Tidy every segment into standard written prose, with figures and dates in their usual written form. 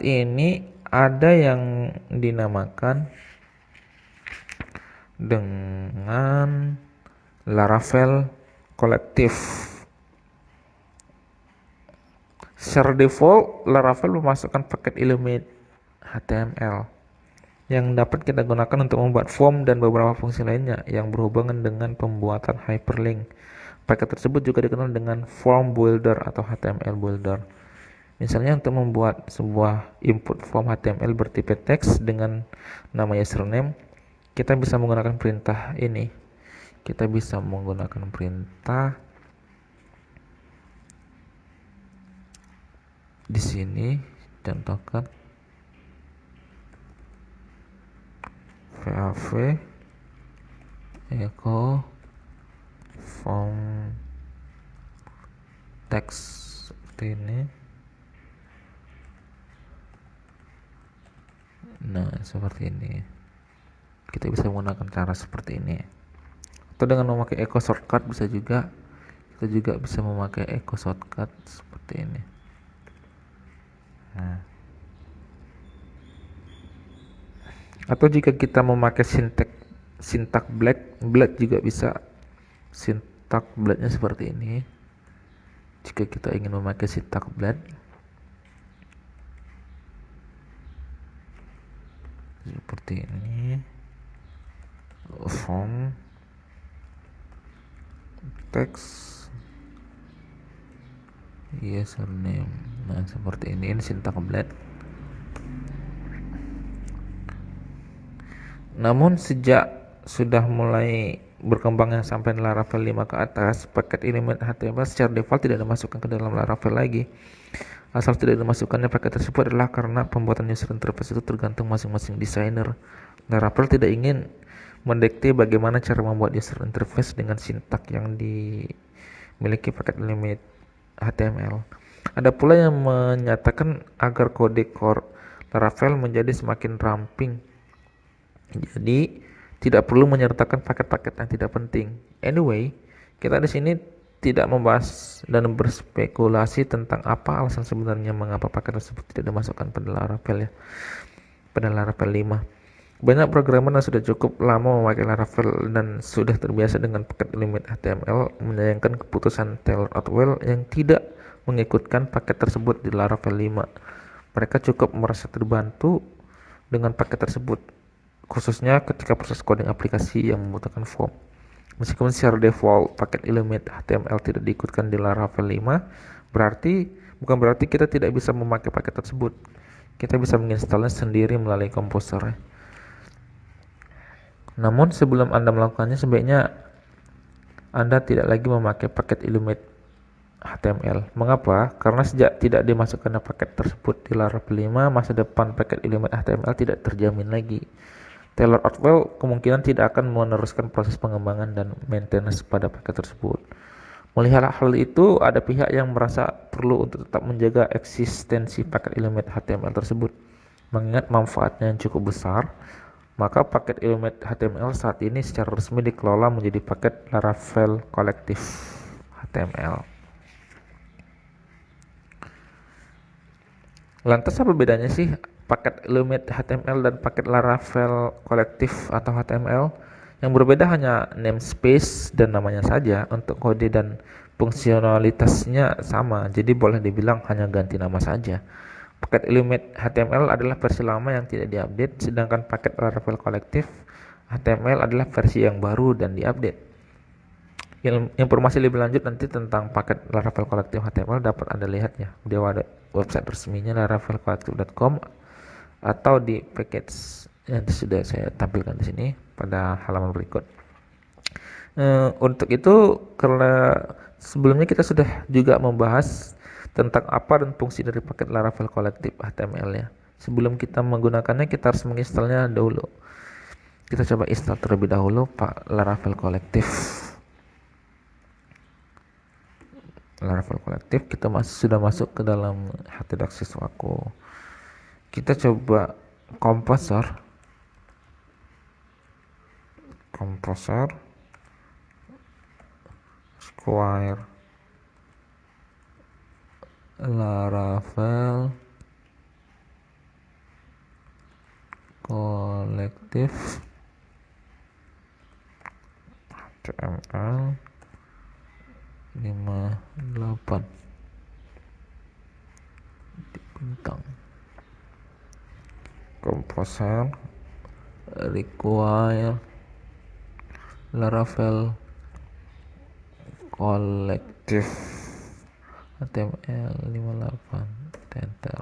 ini ada yang dinamakan dengan Laravel Collective. Secara default, Laravel memasukkan paket Illuminate HTML yang dapat kita gunakan untuk membuat form dan beberapa fungsi lainnya yang berhubungan dengan pembuatan hyperlink. Paket tersebut juga dikenal dengan Form Builder atau HTML Builder. Misalnya untuk membuat sebuah input form HTML bertipe teks dengan nama username, kita bisa menggunakan perintah ini. Kita bisa menggunakan perintah di sini, contohkan vav echo form teks seperti ini. Nah, seperti ini. Kita bisa menggunakan cara seperti ini. Atau dengan memakai echo shortcut bisa juga. Kita juga bisa memakai echo shortcut seperti ini. Nah. Atau jika kita memakai syntax blade juga bisa. Syntax blade-nya seperti ini. Jika kita ingin memakai syntax blade seperti ini, form text username. Nah, seperti ini syntax blade. Namun sejak sudah mulai berkembangnya sampai Laravel 5 ke atas, paket Illuminate HTML secara default tidak dimasukkan ke dalam Laravel lagi. Asal tidak dimasukkannya paket tersebut adalah karena pembuatan user interface itu tergantung masing-masing desainer. Laravel tidak ingin mendikte bagaimana cara membuat user interface dengan sintak yang dimiliki paket Illuminate HTML. Ada pula yang menyatakan agar kode core Laravel menjadi semakin ramping. Jadi tidak perlu menyertakan paket-paket yang tidak penting. Anyway, kita di sini tidak membahas dan berspekulasi tentang apa alasan sebenarnya mengapa paket tersebut tidak dimasukkan pada Laravel ya, pada Laravel 5. Banyak programmer yang sudah cukup lama memakai Laravel dan sudah terbiasa dengan paket Illuminate HTML menyayangkan keputusan Taylor Otwell yang tidak mengikutkan paket tersebut di Laravel 5. Mereka cukup merasa terbantu dengan paket tersebut, khususnya ketika proses coding aplikasi yang membutuhkan form. Meskipun secara default paket Illuminate HTML tidak diikutkan di Laravel 5, bukan berarti kita tidak bisa memakai paket tersebut. Kita bisa menginstalnya sendiri melalui Composer. Namun sebelum Anda melakukannya, sebaiknya Anda tidak lagi memakai paket Illuminate HTML. Mengapa? Karena sejak tidak dimasukkannya paket tersebut di Laravel 5, masa depan paket Illuminate HTML tidak terjamin lagi. Taylor Otwell kemungkinan tidak akan meneruskan proses pengembangan dan maintenance pada paket tersebut. Melihat hal itu, ada pihak yang merasa perlu untuk tetap menjaga eksistensi paket Illuminate HTML tersebut. Mengingat manfaatnya yang cukup besar, maka paket Illuminate HTML saat ini secara resmi dikelola menjadi paket Laravel Collective HTML. Lantas apa bedanya sih paket Illuminate HTML dan paket Laravel Collective atau HTML? Yang berbeda hanya namespace dan namanya saja. Untuk kode dan fungsionalitasnya sama, jadi boleh dibilang hanya ganti nama saja. Paket Illuminate HTML adalah versi lama yang tidak diupdate, sedangkan paket Laravel Collective HTML adalah versi yang baru dan diupdate. Informasi lebih lanjut nanti tentang paket Laravel Collective HTML dapat Anda lihat ya di website resminya laravelcollective.com atau di package yang sudah saya tampilkan di sini pada halaman berikut. Untuk itu, karena sebelumnya kita sudah juga membahas tentang apa dan fungsi dari paket Laravel Collective HTML ya. Sebelum kita menggunakannya, kita harus menginstalnya dahulu. Kita coba install terlebih dahulu Pak Laravel Collective. Laravel Collective, kita sudah masuk ke dalam https siswaku. Kita coba Composer Square Laravel kolektif HTML 58 bintang. Composer require Laravel kolektif HTML 58 enter.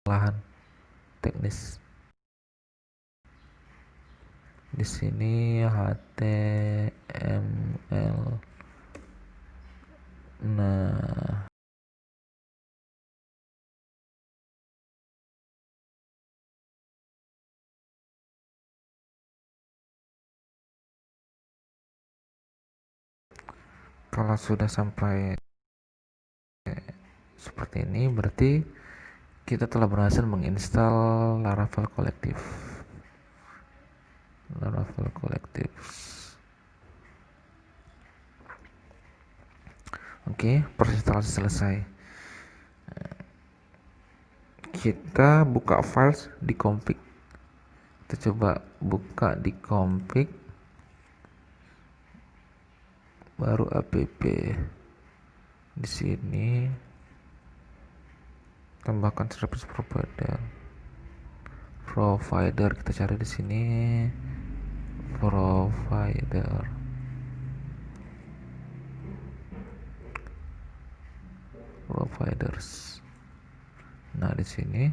Lahan teknis di sini HTML. Nah, kalau sudah sampai seperti ini berarti kita telah berhasil menginstal Laravel kolektif. Oke, proses instalasi selesai. Kita buka files di config. Kita coba buka di config, baru app. Di sini tambahkan service provider. Kita cari di sini providers. Nah, di sini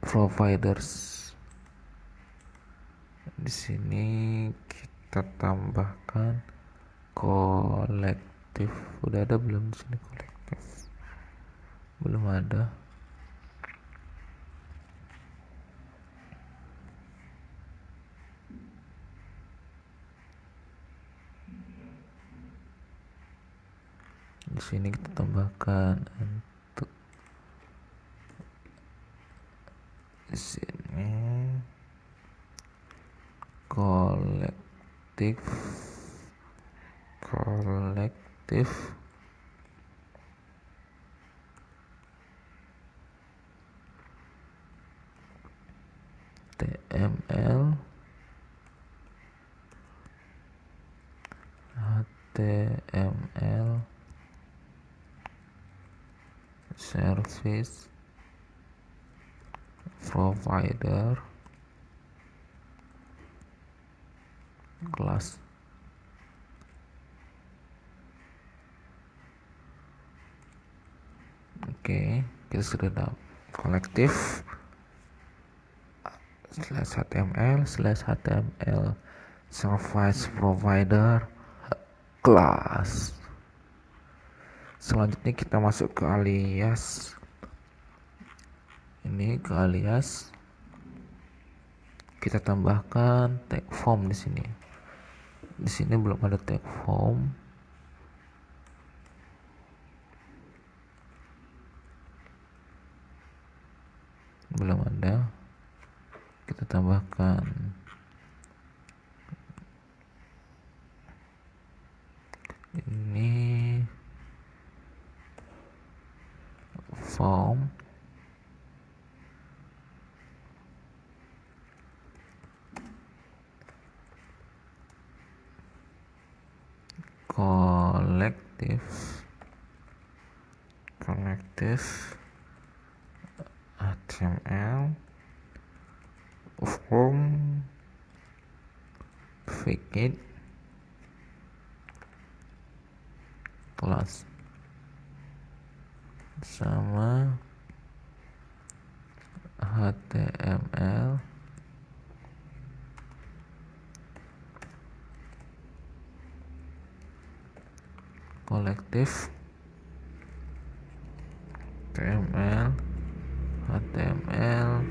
providers. Di sini kita tambahkan kolektif. Udah ada belum di sini kolektif? Belum ada. Di sini kita tambahkan untuk di sini kolektif HTML service provider class. Oke, kita sudah dapat kolektif /html service provider class. Selanjutnya kita masuk ke alias. Ini ke alias kita tambahkan tag form di sini. Di sini belum ada tag form. Belum ada. Kita tambahkan ini form kolektif HTML form Figit class sama HTML kolektif HTML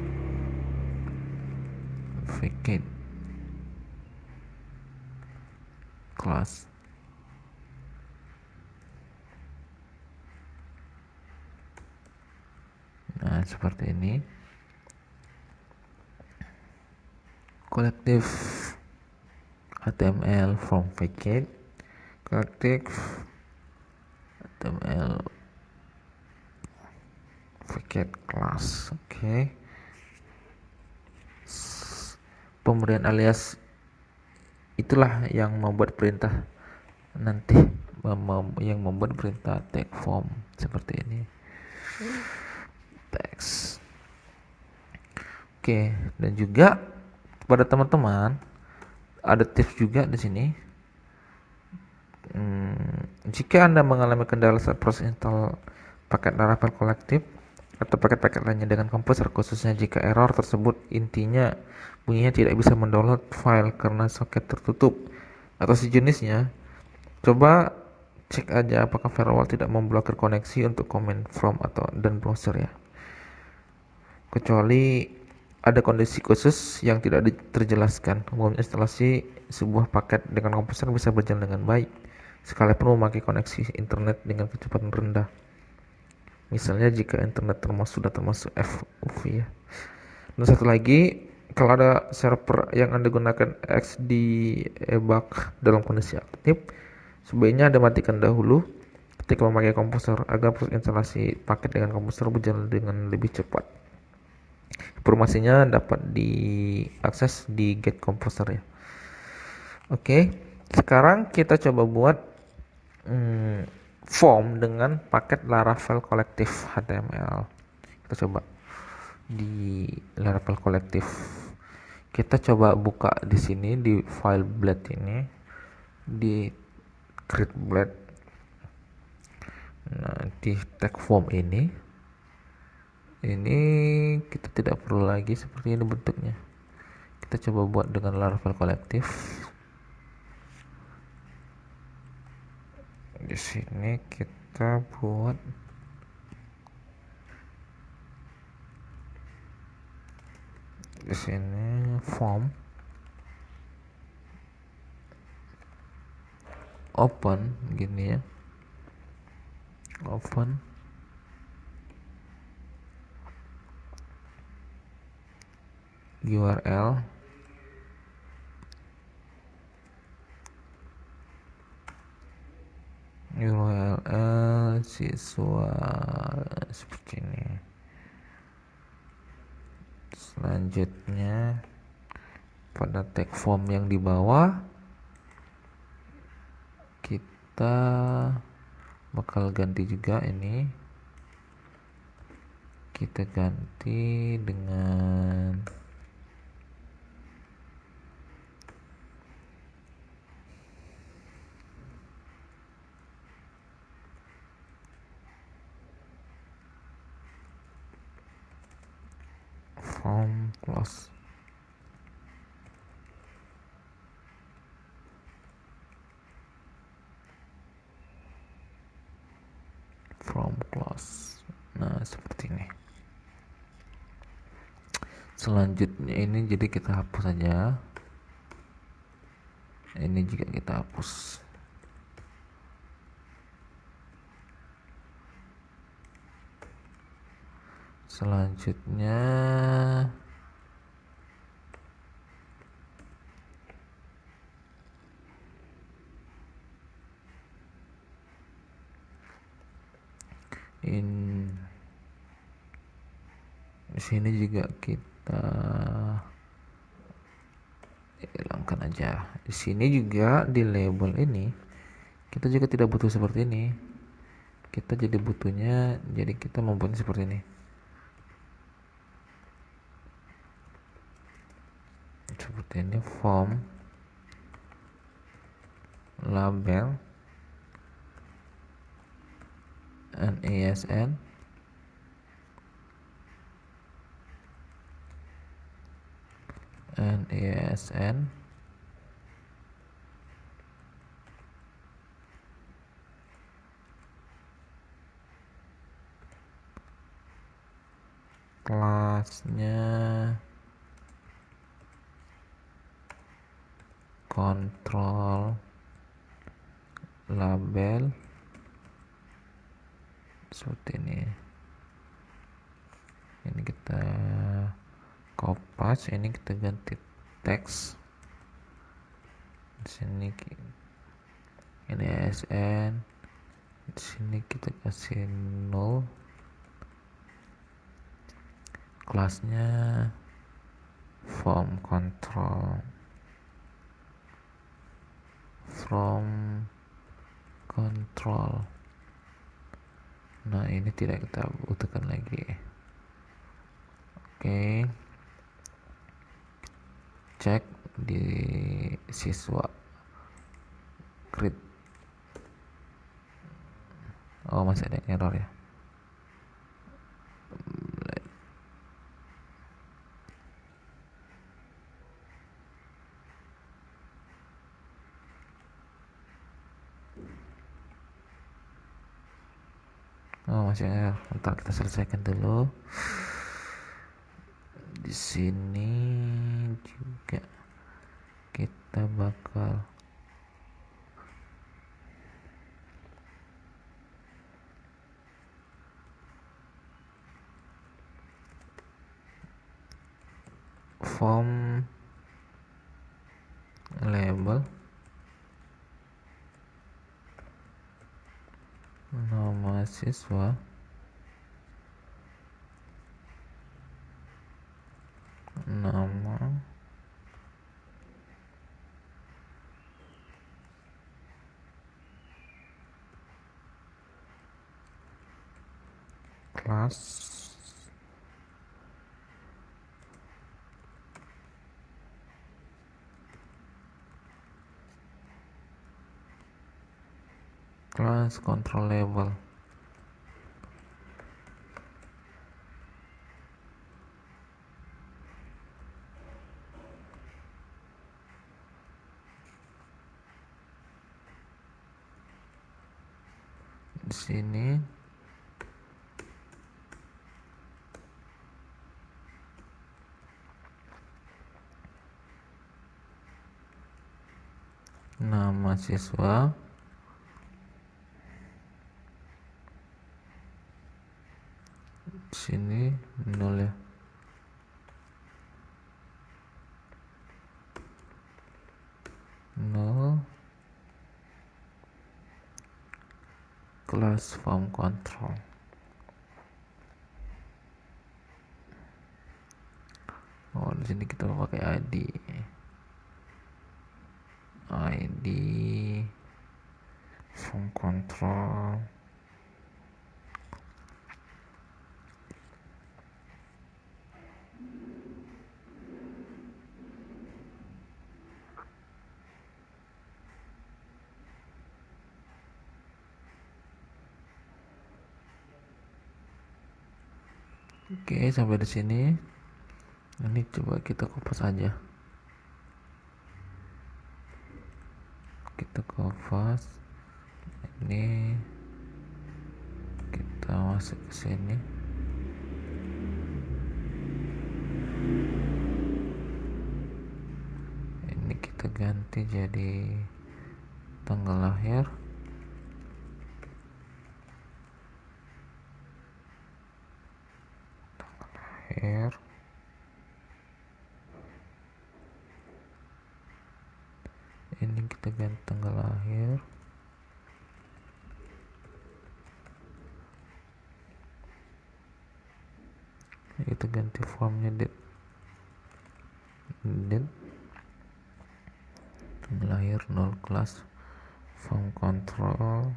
Figit class. Nah, seperti ini. Kolektif HTML from Figit, kolektif HTML get class. Oke. Pemberian alias itulah yang membuat perintah nanti yang membuat perintah take form seperti ini. Text. Oke, dan juga pada teman-teman ada tips juga di sini. Jika Anda mengalami kendala saat proses install paket Laravel kolektif atau paket-paket lainnya dengan komposer, khususnya jika error tersebut intinya bunyinya tidak bisa mendownload file karena soket tertutup atau sejenisnya, coba cek aja apakah firewall tidak memblokir koneksi untuk command from atau dan browser ya. Kecuali ada kondisi khusus yang tidak terjelaskan. Umumnya instalasi sebuah paket dengan komposer bisa berjalan dengan baik sekalipun memakai koneksi internet dengan kecepatan rendah. Misalnya jika internet sudah termasuk FOV ya. Dan satu lagi, kalau ada server yang Anda gunakan XDEBUG dalam kondisi aktif, sebaiknya Anda matikan dahulu ketika memakai komposer agar proses instalasi paket dengan komposer berjalan dengan lebih cepat. Informasinya dapat diakses di Get Composer ya. Oke, sekarang kita coba buat form dengan paket Laravel kolektif HTML. Kita coba di Laravel kolektif. Kita coba buka di sini di file blade ini, di create blade. Nah, di tag form ini kita tidak perlu lagi seperti ini bentuknya. Kita coba buat dengan Laravel kolektif. Di sini kita buat di sini form open gini ya, open URL siswa seperti ini. Selanjutnya pada tag form yang di bawah kita bakal ganti juga ini, kita ganti dengan form close. From close. Nah, seperti ini. Selanjutnya ini jadi kita hapus saja. Ini juga kita hapus. Selanjutnya di sini juga kita hilangkan aja. Di sini juga di label ini kita juga tidak butuh seperti ini. Kita jadi butuhnya, jadi kita membuatnya seperti ini. Seperti ini, form label NASN kelasnya control label seperti ini kita copy, ini kita ganti teks di sini, ini ASN, di sini kita kasih null, kelasnya from control. Nah, ini tidak kita butuhkan lagi. Oke, cek di siswa create. Oh, masih ada error ya. Oh, masih error. Bentar, kita selesaikan dulu. Di sini juga kita bakal form label nama siswa, nama kelas, control label. Di sini nama siswa, di sini nol ya. Nol, class form control. Oh, di sini kita pakai ID form control. Oke, sampai di sini. Ini coba kita kopas aja. Kita kopas. Ini kita masuk ke sini. Ini kita ganti jadi tanggal lahir. Ini kita ganti tanggal lahir. Kita ganti formnya date tanggal lahir, nol kelas form control,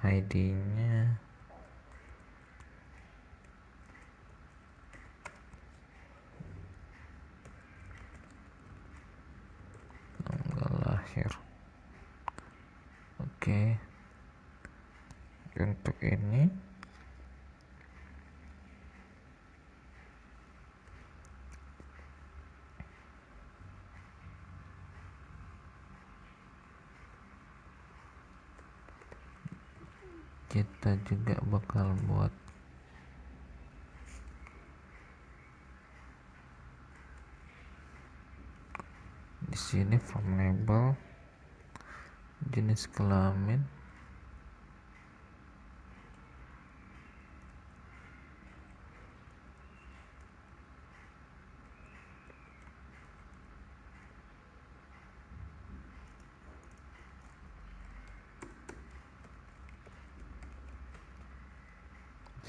ID nya tanggal lahir. Oke, untuk ini kita juga bakal buat di sini form label, jenis kelamin,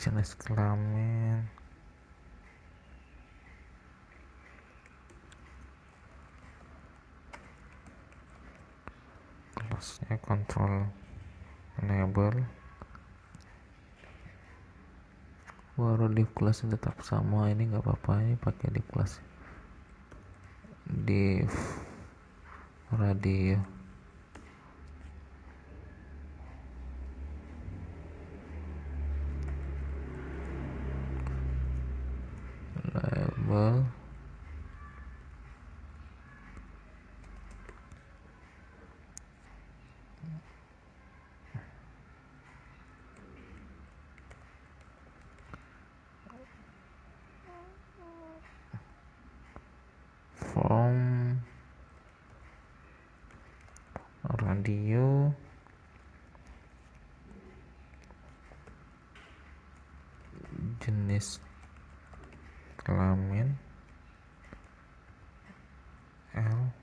jenis kelamin, kelasnya kontrol enable, baru div kelas tetap sama. Ini nggak apa-apa, ini pakai div kelas div radio label form radio jenis kelamin L,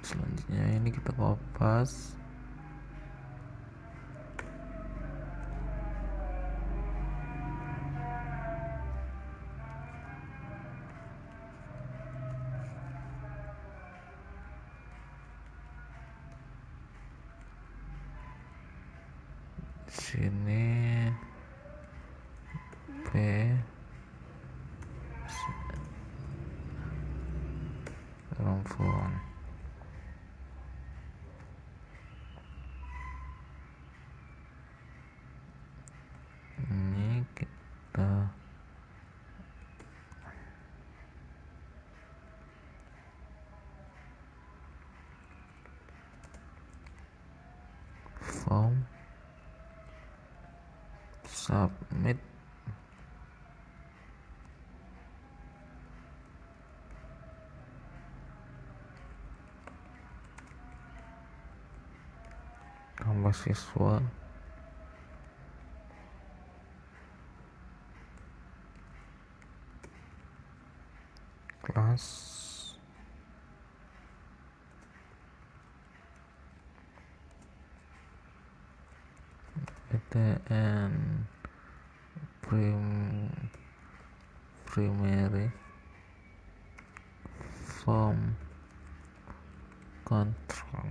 selanjutnya ini kita kopas sini P perempuan. Ini kita form submit tambah siswa kelas PTN primary form control.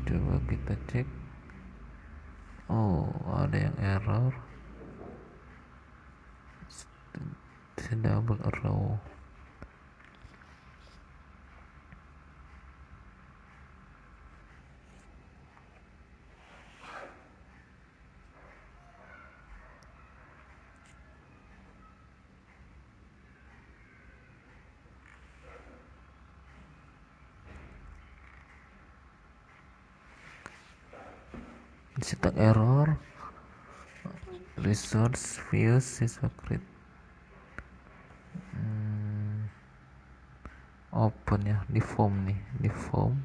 Coba kita cek. Oh, ada yang error, double row. Cetak error, resource views siswa create open ya di form nih, di form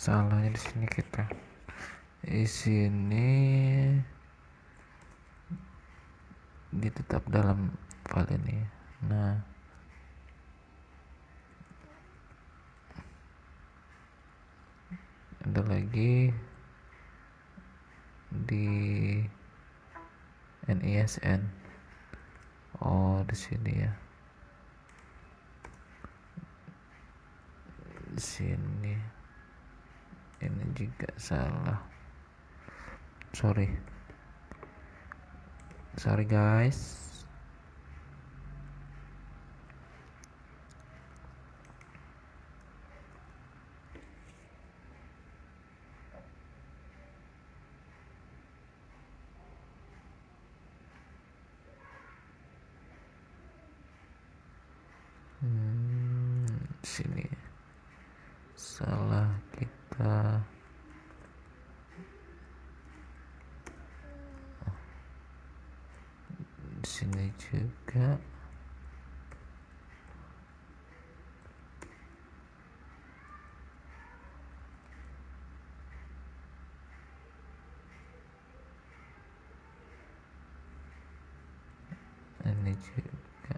salahnya di sini. Kita di sini dia tetap dalam file ini. Nah, ada lagi di NISN. Oh, di sini ya. Di sini. Ini juga salah. Sorry guys. Sini salah kita. Di sini juga. Ini juga.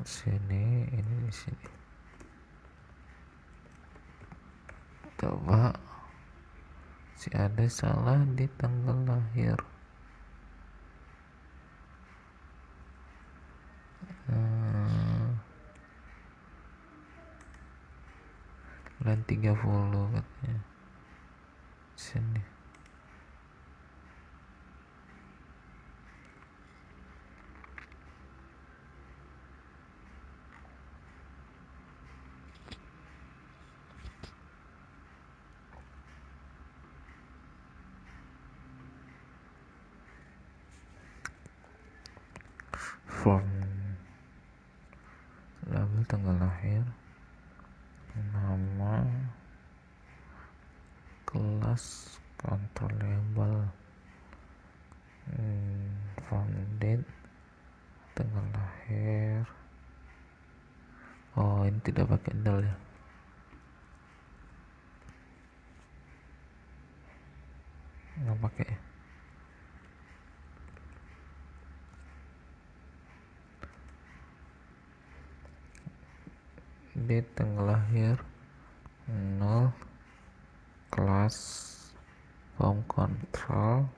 Sini, ini di sini. Coba si ada salah di tanggal lahir. Dan 30 katanya. Sini. Form label tanggal lahir, nama, kelas, control label, form date, tanggal lahir. Oh, ini tidak pakai del ya. Nggak pakai ya. Date tanggal lahir 0, kelas, form control.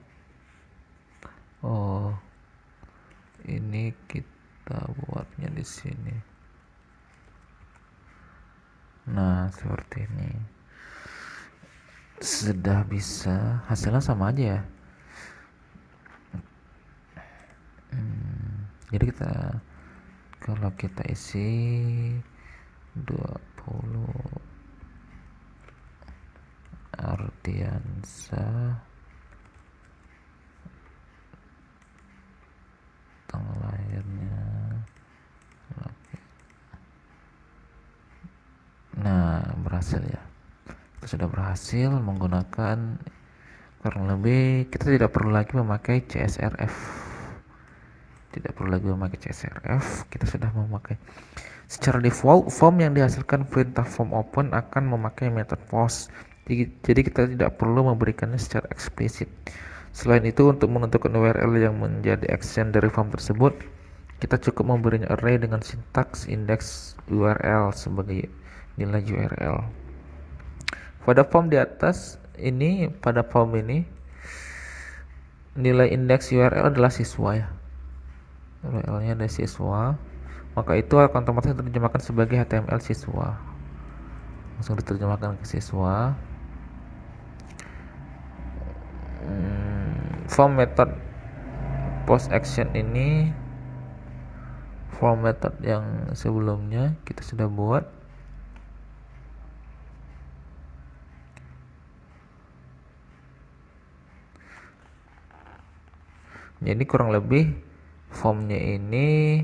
Oh, ini kita buatnya di sini. Nah, seperti ini. Sudah bisa, hasilnya sama aja ya. Jadi kalau kita isi 20 Ardiansa, tanggal lahirnya. Nah, berhasil ya. Kita sudah berhasil menggunakan, kurang lebih kita tidak perlu lagi memakai CSRF. Kita sudah memakai secara default form yang dihasilkan perintah form open akan memakai metode post. Jadi kita tidak perlu memberikannya secara eksplisit. Selain itu, untuk menentukan URL yang menjadi action dari form tersebut, kita cukup memberinya array dengan sintaks index URL sebagai nilai URL. Pada form ini nilai indeks URL adalah siswa ya. URL-nya ada siswa, maka itu akan otomatis diterjemahkan sebagai HTML siswa. Langsung diterjemahkan ke siswa. Form method post action ini form method yang sebelumnya kita sudah buat. Jadi kurang lebih formnya ini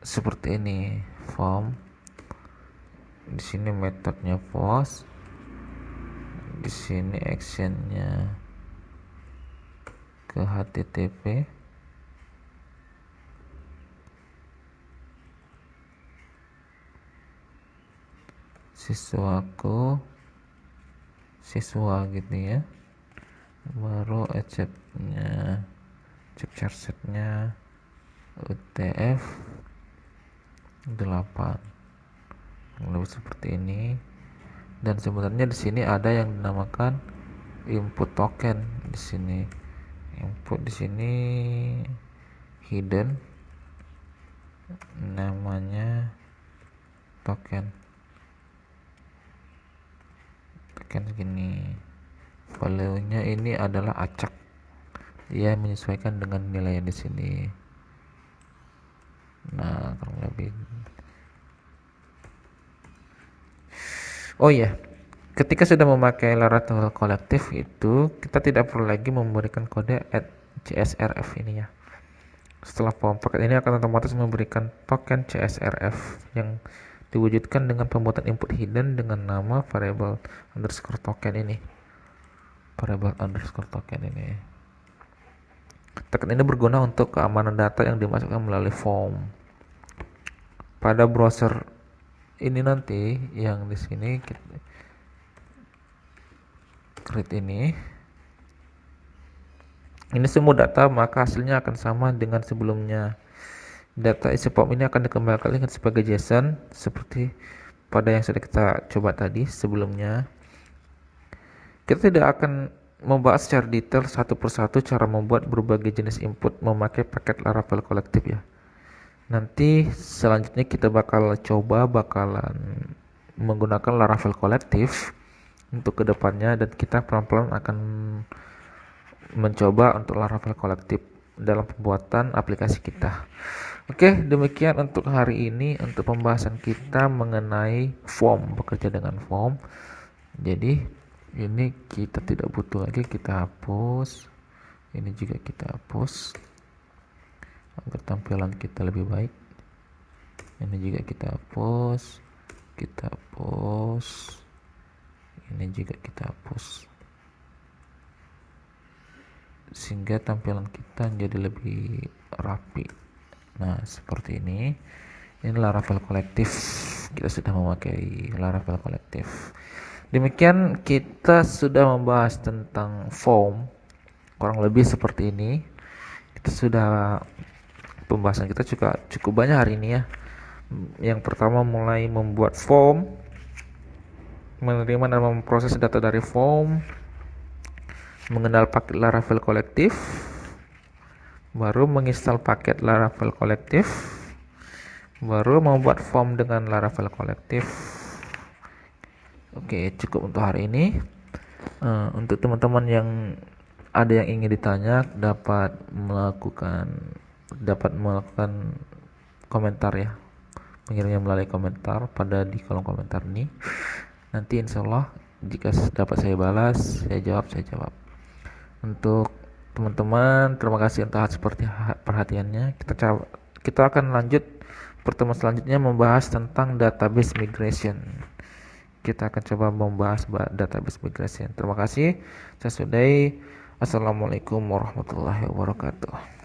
seperti ini. Form, di sini metodenya post, di sini actionnya ke HTTP, siswaku, siswa gitu ya. Baru acceptnya, accept setnya UTF 8 lebih seperti ini. Dan sebenarnya di sini ada yang dinamakan input token di sini. Input di sini hidden, namanya token segini. Value-nya ini adalah acak. Dia menyesuaikan dengan nilai yang di sini. Nah, kurang lebih. Oh iya, ketika sudah memakai Laravel kolektif itu, kita tidak perlu lagi memberikan kode add CSRF ini ya. Setelah form paket ini akan otomatis memberikan token CSRF yang diwujudkan dengan pembuatan input hidden dengan nama variable underscore token ini. Variable underscore token ini. Token ini berguna untuk keamanan data yang dimasukkan melalui form. Pada browser ini nanti yang di sini create ini semua data, maka hasilnya akan sama dengan sebelumnya. Data isi form ini akan dikembalikan sebagai JSON seperti pada yang sudah kita coba tadi sebelumnya. Kita tidak akan membahas secara detail satu persatu cara membuat berbagai jenis input memakai paket Laravel kolektif ya. Nanti selanjutnya kita bakalan menggunakan Laravel kolektif untuk kedepannya, dan kita pelan-pelan akan mencoba untuk Laravel kolektif dalam pembuatan aplikasi kita. Oke, demikian untuk hari ini untuk pembahasan kita mengenai form, bekerja dengan form. Jadi ini kita tidak butuh lagi, kita hapus. Ini juga kita hapus agar tampilan kita lebih baik. Ini juga kita hapus, ini juga kita hapus, sehingga tampilan kita menjadi lebih rapi. Nah, seperti ini Laravel kolektif. Kita sudah memakai Laravel kolektif. Demikian kita sudah membahas tentang form, kurang lebih seperti ini. Kita sudah, pembahasan kita juga cukup banyak hari ini ya. Yang pertama mulai membuat form, menerima dan memproses data dari form, mengenal paket Laravel kolektif, baru menginstal paket Laravel kolektif, baru membuat form dengan Laravel kolektif. Oke, cukup untuk hari ini. Untuk teman-teman yang ada yang ingin ditanya, dapat melakukan komentar ya, mengirimnya melalui komentar di kolom komentar ini. Nanti insya Allah jika dapat saya balas, saya jawab. Untuk teman-teman, terima kasih untuk seperti perhatiannya. Kita akan lanjut pertemuan selanjutnya membahas tentang database migration. Kita akan coba membahas database migration. Terima kasih. Saya sudahi. Assalamualaikum warahmatullahi wabarakatuh.